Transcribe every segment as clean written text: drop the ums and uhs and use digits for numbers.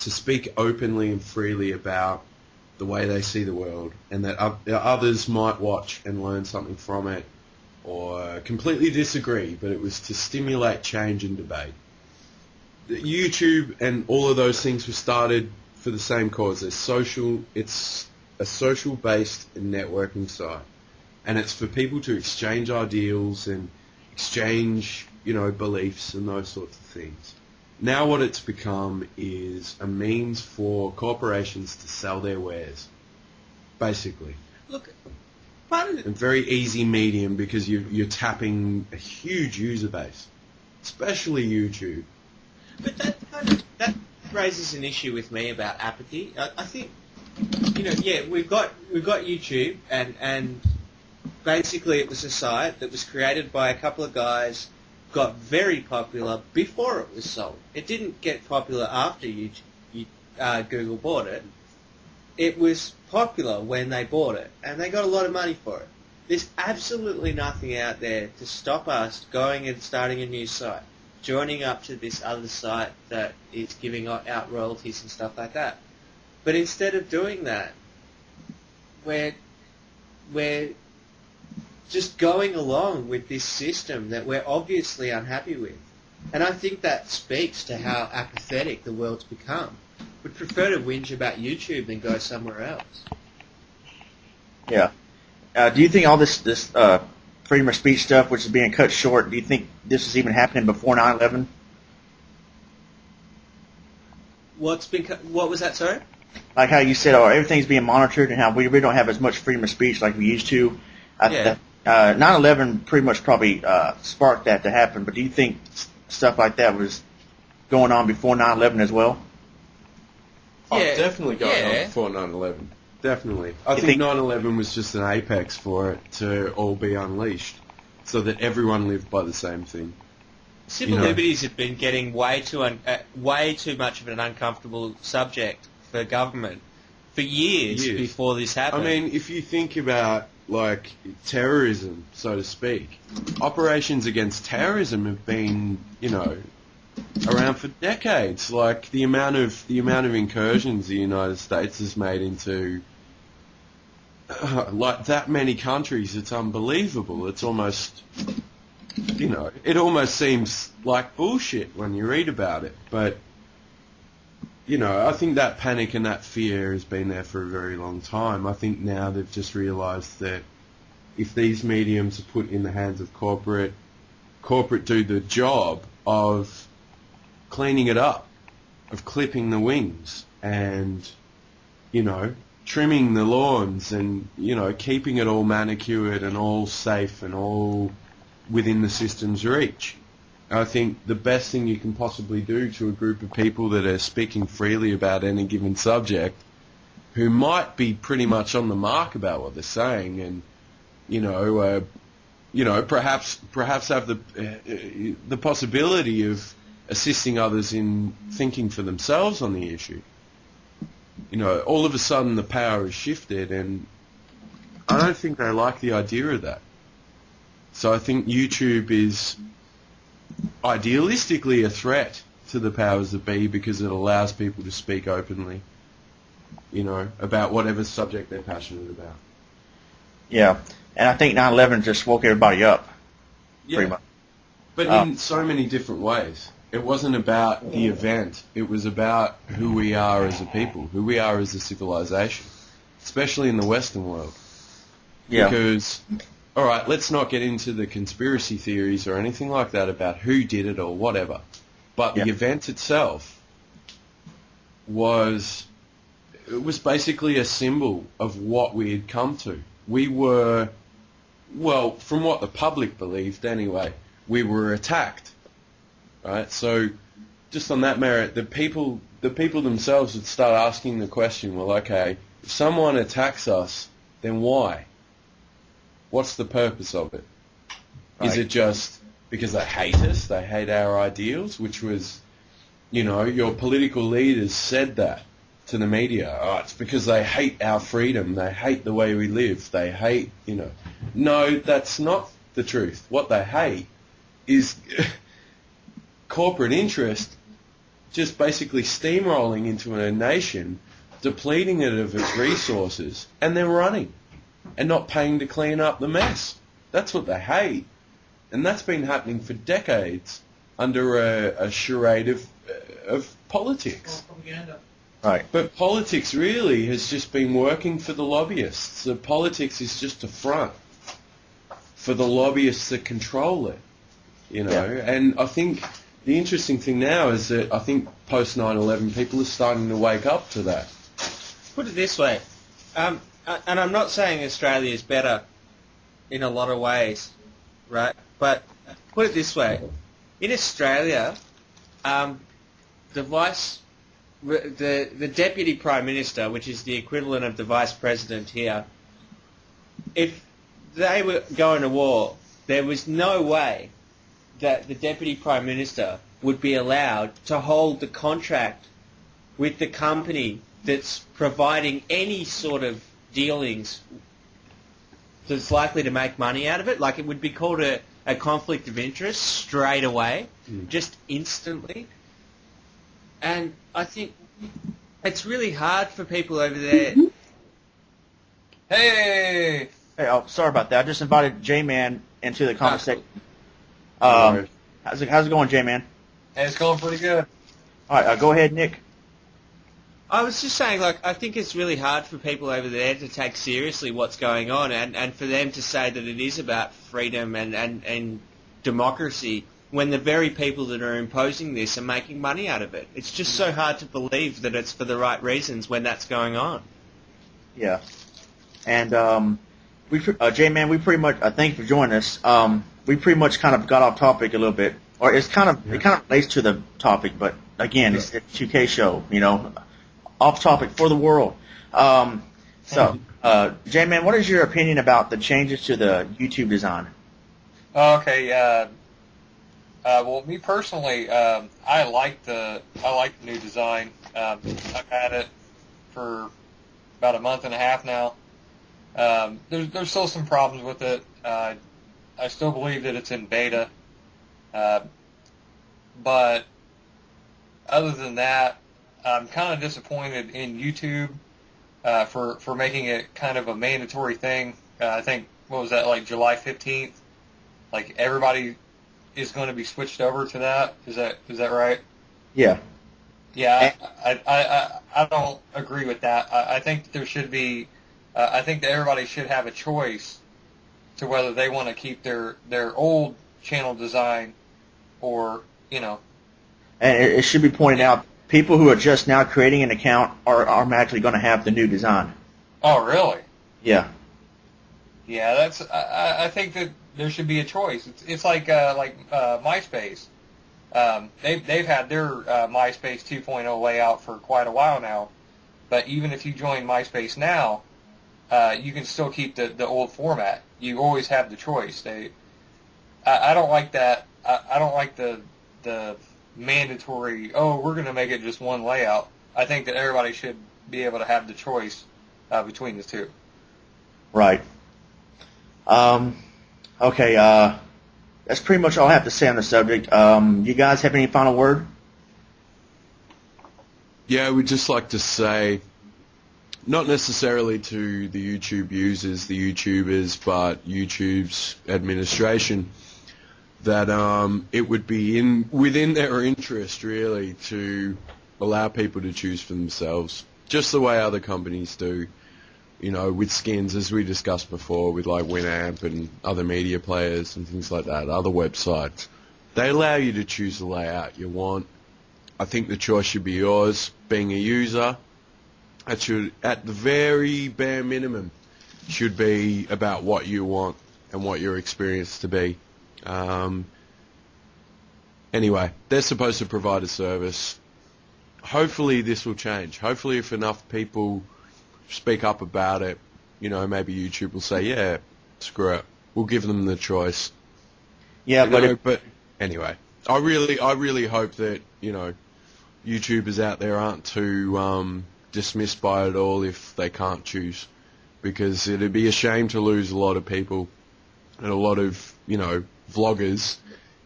to speak openly and freely about the way they see the world, and that others might watch and learn something from it, or completely disagree, but it was to stimulate change and debate. YouTube and all of those things were started for the same cause. It's a social-based networking site, and it's for people to exchange ideals and exchange, beliefs and those sorts of things. Now what it's become is a means for corporations to sell their wares, basically. Look, part of a very easy medium because you're tapping a huge user base, especially YouTube. But that raises an issue with me about apathy. I think, we've got YouTube, and basically it was a site that was created by a couple of guys, got very popular before it was sold. It didn't get popular after Google bought it. It was popular when they bought it, and they got a lot of money for it. There's absolutely nothing out there to stop us going and starting a new site, joining up to this other site that is giving out royalties and stuff like that. But instead of doing that, we're just going along with this system that we're obviously unhappy with. And I think that speaks to how apathetic the world's become. We'd prefer to whinge about YouTube than go somewhere else. Yeah. Do you think all this freedom of speech stuff, which is being cut short, do you think this was even happening before 9/11? What was that, sorry? Like how you said, everything's being monitored and how we really don't have as much freedom of speech like we used to. 9/11 pretty much probably sparked that to happen, but do you think stuff like that was going on before 9/11 as well? Oh, definitely going on before 9/11. Definitely. I think 9/11 was just an apex for it to all be unleashed so that everyone lived by the same thing. Civil liberties have been getting way too much of an uncomfortable subject for government for years before this happened. I mean, if you think about, like, terrorism, so to speak, operations against terrorism have been, around for decades. Like, the amount of incursions the United States has made into like that many countries, it's unbelievable. It's almost, it almost seems like bullshit when you read about it. But, I think that panic and that fear has been there for a very long time. I think now they've just realised that if these mediums are put in the hands of corporate do the job of cleaning it up, of clipping the wings and, trimming the lawns and, keeping it all manicured and all safe and all within the system's reach. I think the best thing you can possibly do to a group of people that are speaking freely about any given subject, who might be pretty much on the mark about what they're saying and, perhaps have the possibility of assisting others in thinking for themselves on the issue. All of a sudden the power is shifted, and I don't think they like the idea of that. So I think YouTube is idealistically a threat to the powers that be because it allows people to speak openly, about whatever subject they're passionate about. Yeah, and I think 9/11 just woke everybody up, pretty much. But in so many different ways. It wasn't about the event. It was about who we are as a people, who we are as a civilization, especially in the Western world. Yeah. Because, all right, let's not get into the conspiracy theories or anything like that about who did it or whatever. But the event itself was basically a symbol of what we had come to. We were, well, from what the public believed anyway, we were attacked. Right, so just on that merit, the people themselves would start asking the question, well, okay, if someone attacks us, then why? What's the purpose of it? Right. Is it just because they hate us, they hate our ideals, which was, your political leaders said that to the media. Oh, it's because they hate our freedom, they hate the way we live, they hate, No, that's not the truth. What they hate is corporate interest just basically steamrolling into a nation, depleting it of its resources, and then running, and not paying to clean up the mess. That's what they hate. And that's been happening for decades under a charade of politics. Propaganda. Right. But politics really has just been working for the lobbyists. The politics is just a front for the lobbyists that control it, you know. Yeah. And I think the interesting thing now is that I think post 9/11 people are starting to wake up to that. Put it this way, and I'm not saying Australia is better in a lot of ways, right? But put it this way, in Australia, the deputy prime minister, which is the equivalent of the vice president here, if they were going to war, there was no way that the deputy prime minister would be allowed to hold the contract with the company that's providing any sort of dealings that's likely to make money out of it. Like, it would be called a conflict of interest straight away, just instantly. And I think it's really hard for people over there. Hey! Hey, oh, sorry about that. I just invited Jman into the conversation. Right. How's it going, Jman? Hey, it's going pretty good. All right, go ahead, Nick. I was just saying, like, I think it's really hard for people over there to take seriously what's going on, and for them to say that it is about freedom and democracy when the very people that are imposing this are making money out of it. It's just so hard to believe that it's for the right reasons when that's going on. Yeah. And J-Man, we pretty much, thank you for joining us. We pretty much kind of got off topic a little bit, or it kind of relates to the topic, but again, it's a 2K show, you know, off topic for the world. J-Man, what is your opinion about the changes to the YouTube design? Okay, well, me personally, I like the new design. I've had it for about a month and a half now. There's still some problems with it. I still believe that it's in beta. But other than that, I'm kind of disappointed in YouTube for making it kind of a mandatory thing. I think, what was that, like July 15th? Like, everybody is going to be switched over to that. Is that right? Yeah. Yeah, I don't agree with that. I think there should be. I think that everybody should have a choice to whether they want to keep their old channel design, or, you know. And it should be pointed out, people who are just now creating an account are automatically going to have the new design. Oh, really? Yeah. Yeah, that's. I think that there should be a choice. It's like MySpace. They've had their MySpace 2.0 layout for quite a while now, but even if you join MySpace now, you can still keep the old format. You always have the choice. I don't like that. I don't like the mandatory. Oh, we're going to make it just one layout. I think that everybody should be able to have the choice between the two. Right. Okay. That's pretty much all I have to say on the subject. You guys have any final word? Yeah, we'd just like to say, not necessarily to the YouTube users, the YouTubers, but YouTube's administration, that it would be within their interest, really, to allow people to choose for themselves, just the way other companies do, you know, with skins, as we discussed before, with like Winamp and other media players and things like that, other websites. They allow you to choose the layout you want. I think the choice should be yours. Being a user, it should, at the very bare minimum, should be about what you want and what your experience to be. Anyway, they're supposed to provide a service. Hopefully this will change. Hopefully if enough people speak up about it, you know, maybe YouTube will say, yeah, screw it. We'll give them the choice. Yeah, but anyway, I really hope that, you know, YouTubers out there aren't too dismissed by it all if they can't choose, because it'd be a shame to lose a lot of people and a lot of, you know, vloggers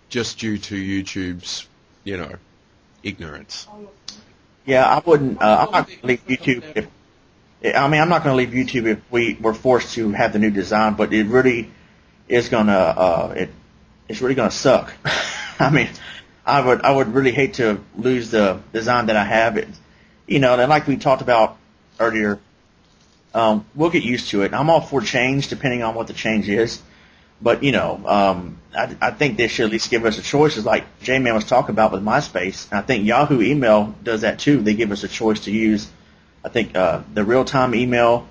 just due to YouTube's, you know, ignorance. Yeah, I wouldn't. I'm not going to leave YouTube if. I'm not going to leave YouTube if we were forced to have the new design, but it really is gonna. It's really gonna suck. I mean, I would really hate to lose the design that I have. And like we talked about earlier, we'll get used to it. I'm all for change, depending on what the change is. But I think they should at least give us a choice, as like Jman was talking about with MySpace. And I think Yahoo email does that too. They give us a choice to use. I think the real-time email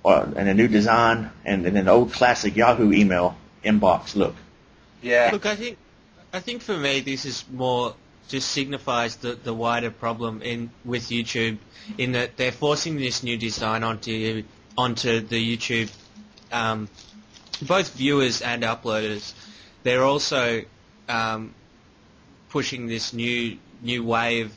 and a new design, and then the old classic Yahoo email inbox look. Yeah. Look, I think for me this is more just signifies the wider problem with YouTube, in that they're forcing this new design onto the YouTube, both viewers and uploaders. They're also pushing this new wave